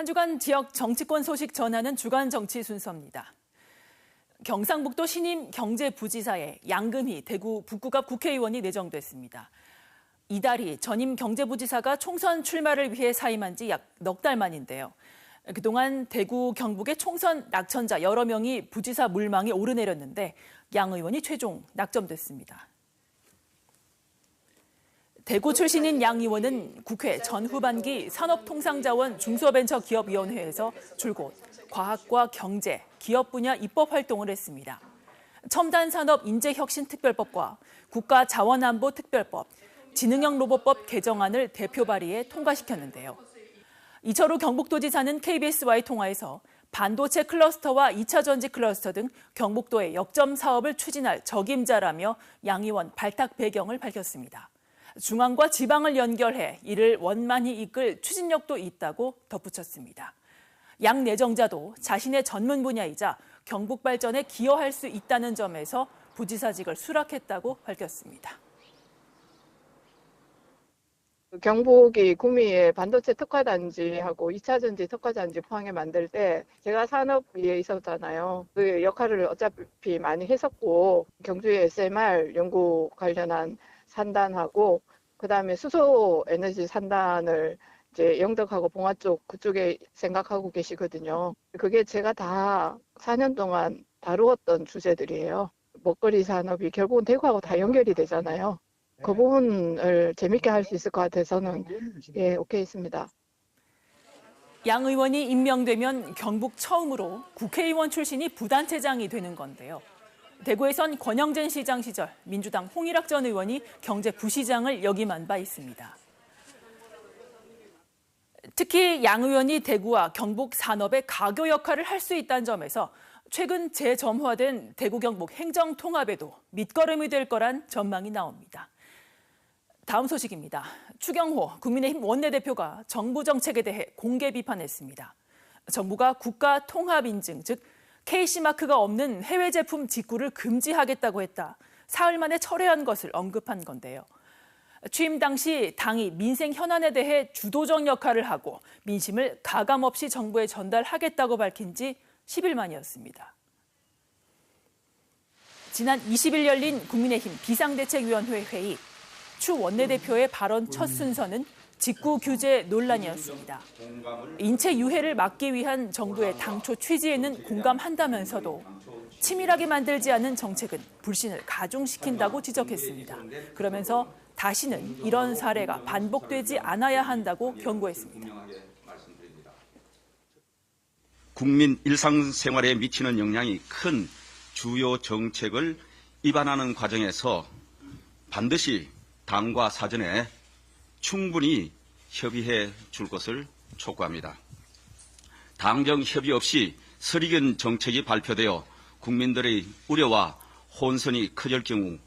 한 주간 지역 정치권 소식 전하는 주간 정치 순서입니다. 경상북도 신임 경제부지사에 양금희 대구 북구갑 국회의원이 내정됐습니다. 이달희 전임 경제부지사가 총선 출마를 위해 사임한 지 약 넉 달 만인데요. 그동안 대구, 경북의 총선 낙천자 여러 명이 부지사 물망에 오르내렸는데 양 의원이 최종 낙점됐습니다. 대구 출신인 양 의원은 국회 전후반기 산업통상자원 중소벤처기업위원회에서 줄곧 과학과 경제, 기업 분야 입법 활동을 했습니다. 첨단산업 인재혁신특별법과 국가자원안보특별법, 지능형 로봇법 개정안을 대표 발의해 통과시켰는데요. 이철우 경북도지사는 KBS와의 통화에서 반도체 클러스터와 2차 전지 클러스터 등 경북도의 역점 사업을 추진할 적임자라며 양 의원 발탁 배경을 밝혔습니다. 중앙과 지방을 연결해 이를 원만히 이끌 추진력도 있다고 덧붙였습니다. 양 내정자도 자신의 전문 분야이자 경북 발전에 기여할 수 있다는 점에서 부지사직을 수락했다고 밝혔습니다. 경북이 구미에 반도체 특화단지하고 2차 전지 특화단지 포항에 만들 때 제가 산업위에 있었잖아요. 그 역할을 어차피 많이 했었고 경주의 SMR 연구 관련한 산단하고 그다음에 수소 에너지 산단을 이제 영덕하고 봉화 쪽 그쪽에 생각하고 계시거든요. 그게 제가 다 4년 동안 다루었던 주제들이에요. 먹거리 산업이 결국은 대구하고 다 연결이 되잖아요. 그 부분을 재밌게 할 수 있을 것 같아서는 오케이 했습니다. 양 의원이 임명되면 경북 처음으로 국회의원 출신이 부단체장이 되는 건데요. 대구에선 권영진 시장 시절 민주당 홍일학 전 의원이 경제부시장을 역임한 바 있습니다. 특히 양 의원이 대구와 경북 산업의 가교 역할을 할 수 있다는 점에서 최근 재점화된 대구 경북 행정통합에도 밑거름이 될 거란 전망이 나옵니다. 다음 소식입니다. 추경호 국민의힘 원내대표가 정부 정책에 대해 공개 비판했습니다. 정부가 국가 통합 인증, 즉 KC마크가 없는 해외 제품 직구를 금지하겠다고 했다. 사흘 만에 철회한 것을 언급한 건데요. 취임 당시 당이 민생 현안에 대해 주도적 역할을 하고 민심을 가감없이 정부에 전달하겠다고 밝힌 지 10일 만이었습니다. 지난 20일 열린 국민의힘 비상대책위원회 회의. 추 원내대표의 발언 첫 순서는 직구 규제 논란이었습니다. 인체 유해를 막기 위한 정부의 당초 취지에는 공감한다면서도 치밀하게 만들지 않은 정책은 불신을 가중시킨다고 지적했습니다. 그러면서 다시는 이런 사례가 반복되지 않아야 한다고 경고했습니다. 국민 일상생활에 미치는 영향이 큰 주요 정책을 입안하는 과정에서 반드시 당과 사전에 충분히 협의해 줄 것을 촉구합니다. 당정 협의 없이 설익은 정책이 발표되어 국민들의 우려와 혼선이 커질 경우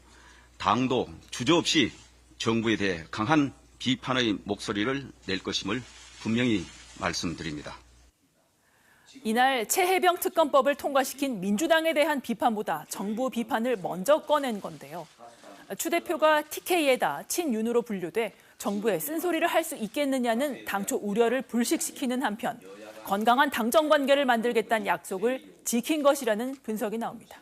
당도 주저없이 정부에 대해 강한 비판의 목소리를 낼 것임을 분명히 말씀드립니다. 이날 최혜병 특검법을 통과시킨 민주당에 대한 비판보다 정부 비판을 먼저 꺼낸 건데요. 추 대표가 TK에다 친윤으로 분류돼 정부에 쓴소리를 할 수 있겠느냐는 당초 우려를 불식시키는 한편 건강한 당정 관계를 만들겠다는 약속을 지킨 것이라는 분석이 나옵니다.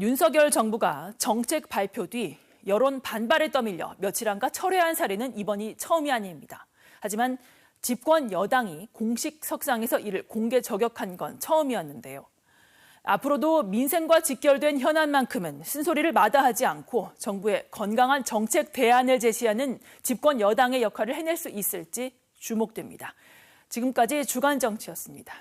윤석열 정부가 정책 발표 뒤 여론 반발에 떠밀려 며칠 안가 철회한 사례는 이번이 처음이 아닙니다. 하지만 집권 여당이 공식 석상에서 이를 공개 저격한 건 처음이었는데요. 앞으로도 민생과 직결된 현안만큼은 쓴소리를 마다하지 않고 정부의 건강한 정책 대안을 제시하는 집권 여당의 역할을 해낼 수 있을지 주목됩니다. 지금까지 주간 정치였습니다.